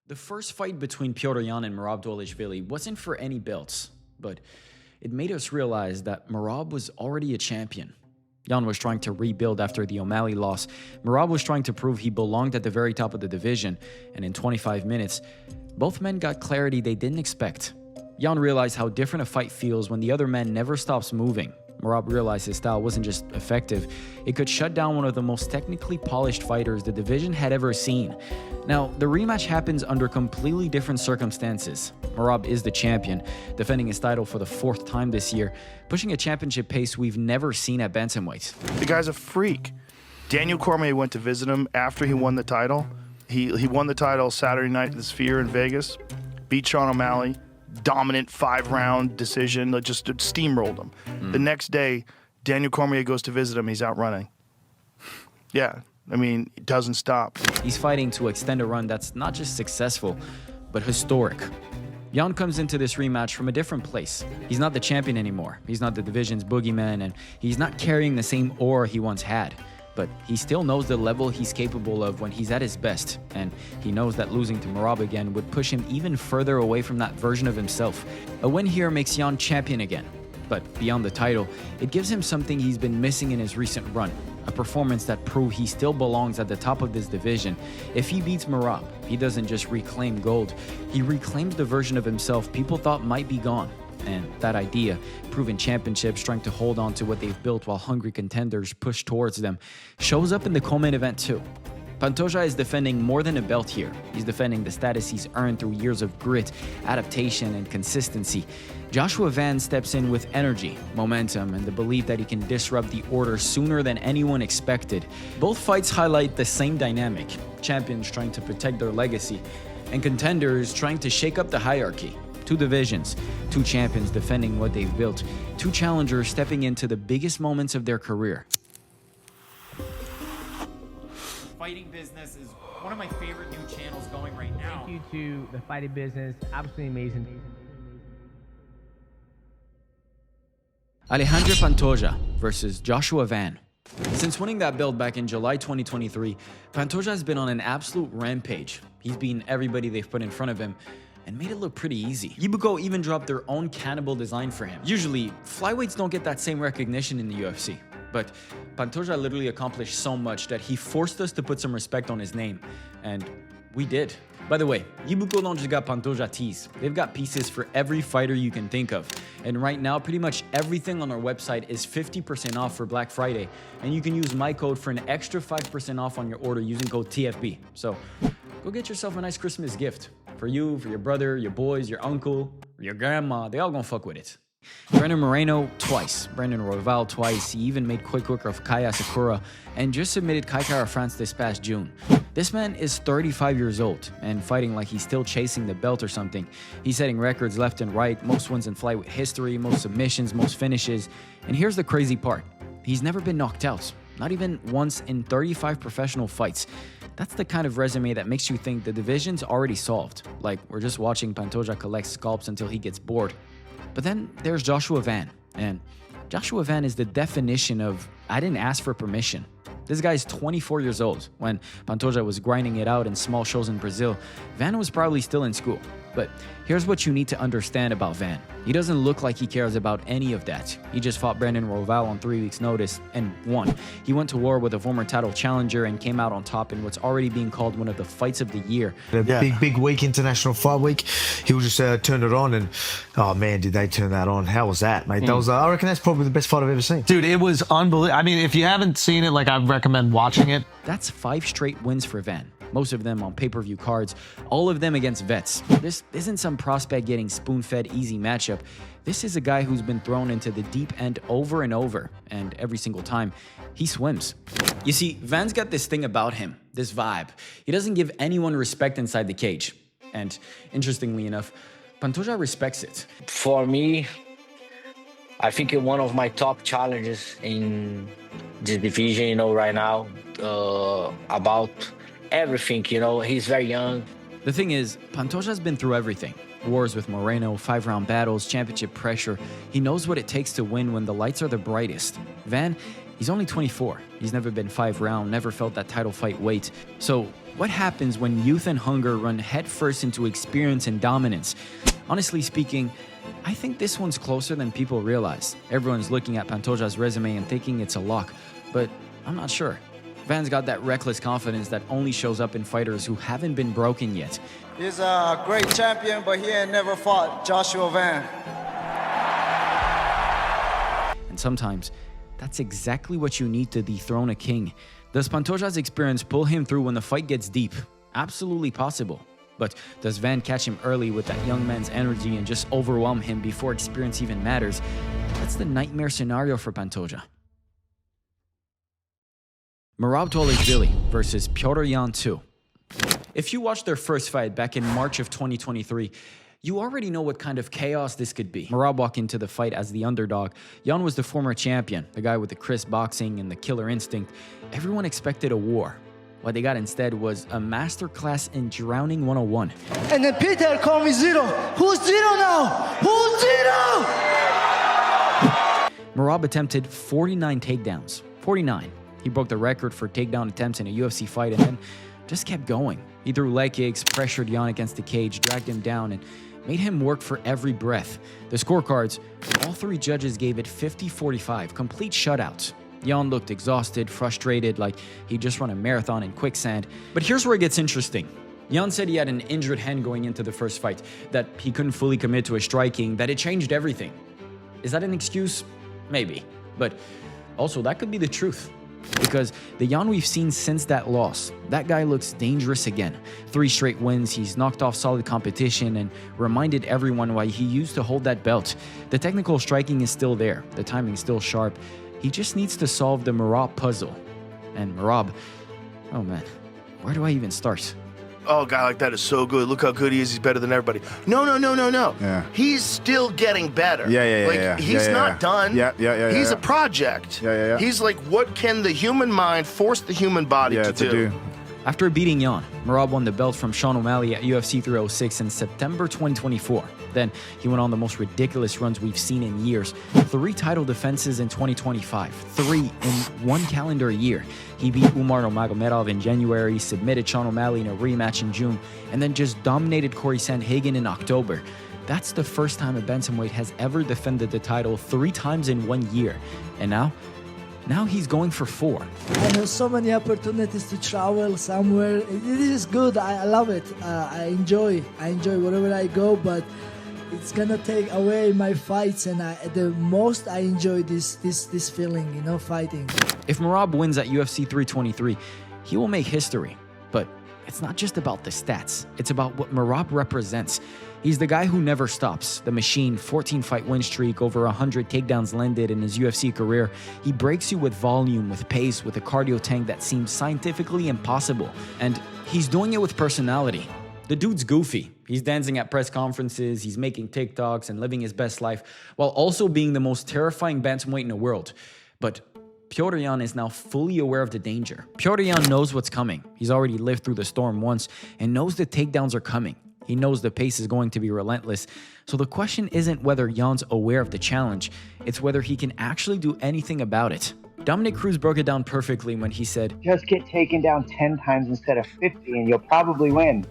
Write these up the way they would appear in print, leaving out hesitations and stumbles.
The first fight between Petr Yan and Merab Dvalishvili wasn't for any belts, but it made us realize that Merab was already a champion. Yan was trying to rebuild after the O'Malley loss. Merab was trying to prove he belonged at the very top of the division, and in 25 minutes, both men got clarity they didn't expect. Yan realized how different a fight feels when the other man never stops moving. Merab realized his style wasn't just effective, it could shut down one of the most technically polished fighters the division had ever seen. Now, the rematch happens under completely different circumstances. Merab is the champion, defending his title for the 4th time this year, pushing a championship pace we've never seen at bantamweight. The guy's a freak. Daniel Cormier went to visit him after he won the title. He won the title Saturday night at the Sphere in Vegas, beat Sean O'Malley. Dominant 5-round decision, just steamrolled him. The next day, Daniel Cormier goes to visit him, he's out running. Yeah, I mean, it doesn't stop. He's fighting to extend a run that's not just successful, but historic. Yan comes into this rematch from a different place. He's not the champion anymore. He's not the division's boogeyman, and he's not carrying the same aura he once had. But he still knows the level he's capable of when he's at his best, and he knows that losing to Merab again would push him even further away from that version of himself. A win here makes Yan champion again, but beyond the title, it gives him something he's been missing in his recent run, a performance that proves he still belongs at the top of this division. If he beats Merab, he doesn't just reclaim gold, he reclaims the version of himself people thought might be gone. And that idea, proven championships trying to hold on to what they've built while hungry contenders push towards them, shows up in the co-main event too. Pantoja is defending more than a belt here. He's defending the status he's earned through years of grit, adaptation, and consistency. Joshua Van steps in with energy, momentum, and the belief that he can disrupt the order sooner than anyone expected. Both fights highlight the same dynamic: champions trying to protect their legacy, and contenders trying to shake up the hierarchy. 2 divisions, 2 champions defending what they've built, 2 challengers stepping into the biggest moments of their career. Fighting Business is one of my favorite new channels going right now. Thank you to the Fighting Business, absolutely amazing. Alexandre Pantoja versus Joshua Van. Since winning that belt back in July 2023, Pantoja has been on an absolute rampage. He's beaten everybody they've put in front of him, and made it look pretty easy. Ibuko even dropped their own cannibal design for him. Usually, flyweights don't get that same recognition in the UFC, but Pantoja literally accomplished so much that he forced us to put some respect on his name, and we did. By the way, Ibuko don't just got Pantoja tees. They've got pieces for every fighter you can think of. And right now, pretty much everything on our website is 50% off for Black Friday, and you can use my code for an extra 5% off on your order using code TFB. So go get yourself a nice Christmas gift. For you, for your brother, your boys, your uncle, your grandma, they all gonna fuck with it. Brandon Moreno twice, Brandon Royval twice, he even made quick work of Kaya Sakura and just submitted Kai Kara France this past June. This man is 35 years old and fighting like he's still chasing the belt or something. He's setting records left and right, most wins in flyweight history, most submissions, most finishes. And here's the crazy part, he's never been knocked out, not even once in 35 professional fights. That's the kind of resume that makes you think the division's already solved, like we're just watching Pantoja collect scalps until he gets bored. But then there's Joshua Van, and Joshua Van is the definition of I didn't ask for permission. This guy's 24 years old. When Pantoja was grinding it out in small shows in Brazil, Van was probably still in school. But here's what you need to understand about Van. He doesn't look like he cares about any of that. He just fought Brandon Royval on 3 weeks' notice and won. He went to war with a former title challenger and came out on top in what's already being called one of the fights of the year. Big week, International Fight Week. He'll just turn it on, and oh man, did they turn that on? How was that, mate? That was, I reckon that's probably the best fight I've ever seen. Dude, it was unbelievable. I mean, if you haven't seen it, like, I recommend watching it. That's 5 straight wins for Van. Most of them on pay-per-view cards, all of them against vets. This isn't some prospect getting spoon-fed easy matchup. This is a guy who's been thrown into the deep end over and over, and every single time, he swims. You see, Van's got this thing about him, this vibe. He doesn't give anyone respect inside the cage. And interestingly enough, Pantoja respects it. For me, I think one of my top challenges in this division, right now, about everything, he's very young. The thing is, Pantoja's been through everything. Wars with Moreno, 5-round battles, championship pressure. He knows what it takes to win when the lights are the brightest. Van, He's only 24. He's never been 5-round, never felt that title fight weight. So what happens when youth and hunger run headfirst into experience and dominance? Honestly speaking, I think this one's closer than people realize. Everyone's looking at Pantoja's resume and thinking it's a lock, but I'm not sure. Van's got that reckless confidence that only shows up in fighters who haven't been broken yet. He's a great champion, but he ain't never fought Joshua Van. And sometimes, that's exactly what you need to dethrone a king. Does Pantoja's experience pull him through when the fight gets deep? Absolutely possible. But does Van catch him early with that young man's energy and just overwhelm him before experience even matters? That's the nightmare scenario for Pantoja. Merab Dvalishvili versus Petr Yan 2. If you watched their first fight back in March of 2023, you already know what kind of chaos this could be. Merab walked into the fight as the underdog. Yan was the former champion, the guy with the crisp boxing and the killer instinct. Everyone expected a war. What they got instead was a masterclass in drowning 101. And then Petr called me zero. Who's zero now? Who's zero? Merab attempted 49 takedowns. 49. He broke the record for takedown attempts in a UFC fight and then just kept going. He threw leg kicks, pressured Yan against the cage, dragged him down, and made him work for every breath. The scorecards, all three judges gave it 50-45, complete shutouts. Yan looked exhausted, frustrated, like he'd just run a marathon in quicksand. But here's where it gets interesting. Yan said he had an injured hand going into the first fight, that he couldn't fully commit to his striking, that it changed everything. Is that an excuse? Maybe. But also, that could be the truth. Because the Yan we've seen since that loss, that guy looks dangerous again. 3 straight wins, he's knocked off solid competition and reminded everyone why he used to hold that belt. The technical striking is still there, the timing's still sharp. He just needs to solve the Merab puzzle. And Merab, oh man, where do I even start? Oh, a guy like that is so good. Look how good he is. He's better than everybody. No. Yeah. He's still getting better. Yeah. He's not done. Yeah. He's a project. Yeah. He's like, what can the human mind force the human body to do? After beating Yan, Merab won the belt from Sean O'Malley at UFC 306 in September 2024. Then he went on the most ridiculous runs we've seen in years. 3 title defenses in 2025. 3 in 1 calendar year. He beat Umar Nurmagomedov in January, submitted Sean O'Malley in a rematch in June, and then just dominated Corey Sandhagen in October. That's the first time a bantamweight has ever defended the title 3 times in 1 year. And now he's going for 4. I have so many opportunities to travel somewhere. This is good. I love it. I enjoy wherever I go, but it's gonna take away my fights, and the most I enjoy this feeling, fighting. If Merab wins at UFC 323, he will make history. But it's not just about the stats. It's about what Merab represents. He's the guy who never stops. The machine, 14-fight win streak, over 100 takedowns landed in his UFC career. He breaks you with volume, with pace, with a cardio tank that seems scientifically impossible. And he's doing it with personality. The dude's goofy. He's dancing at press conferences, he's making TikToks and living his best life, while also being the most terrifying bantamweight in the world. But Petr Yan is now fully aware of the danger. Petr Yan knows what's coming. He's already lived through the storm once and knows the takedowns are coming. He knows the pace is going to be relentless. So the question isn't whether Yan's aware of the challenge, it's whether he can actually do anything about it. Dominic Cruz broke it down perfectly when he said, "Just get taken down 10 times instead of 50 and you'll probably win."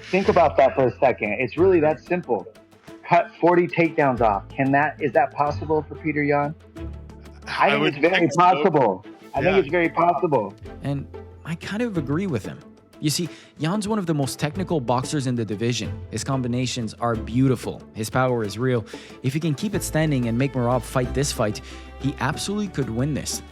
Think about that for a second. It's really that simple. Cut 40 takedowns off. Is that possible for Petr Yan? I think it's very possible. I think it's very possible. And I kind of agree with him. You see, Yan's one of the most technical boxers in the division. His combinations are beautiful. His power is real. If he can keep it standing and make Merab fight this fight, he absolutely could win this.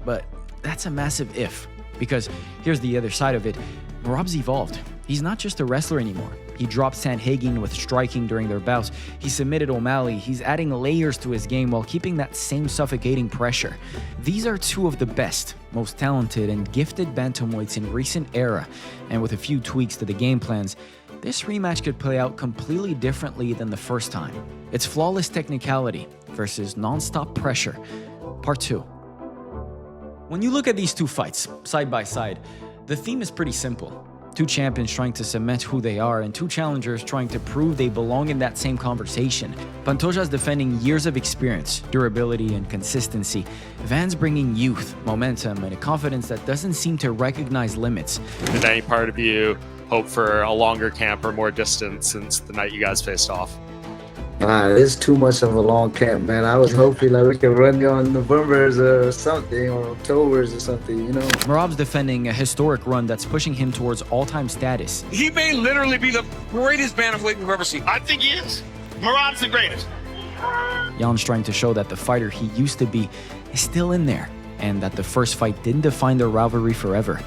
But that's a massive if. Because here's the other side of it. Merab's evolved. He's not just a wrestler anymore. He dropped Sandhagen with striking during their bouts. He submitted O'Malley. He's adding layers to his game while keeping that same suffocating pressure. These are 2 of the best, most talented, and gifted bantamweights in recent era. And with a few tweaks to the game plans, this rematch could play out completely differently than the first time. It's flawless technicality versus non-stop pressure. Part 2. When you look at these 2 fights, side by side, the theme is pretty simple. Two champions trying to cement who they are, and two challengers trying to prove they belong in that same conversation. Pantoja is defending years of experience, durability, and consistency. Van's bringing youth, momentum, and a confidence that doesn't seem to recognize limits. Did any part of you hope for a longer camp or more distance since the night you guys faced off? It's too much of a long camp, man. I was hoping like we could run on November's or something, or October's or something, you know. Merab's defending a historic run that's pushing him towards all-time status. He may literally be the greatest bantamweight we've ever seen. I think he is. Merab's the greatest. Yan's trying to show that the fighter he used to be is still in there, and that the first fight didn't define their rivalry forever.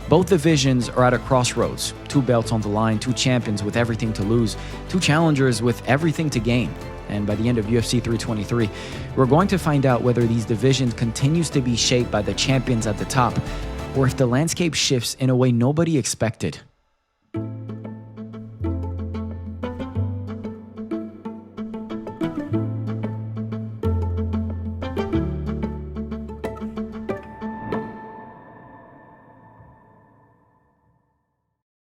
Both divisions are at a crossroads. Two belts on the line, two champions with everything to lose, two challengers with everything to gain. And by the end of UFC 323, we're going to find out whether these divisions continues to be shaped by the champions at the top, or if the landscape shifts in a way nobody expected.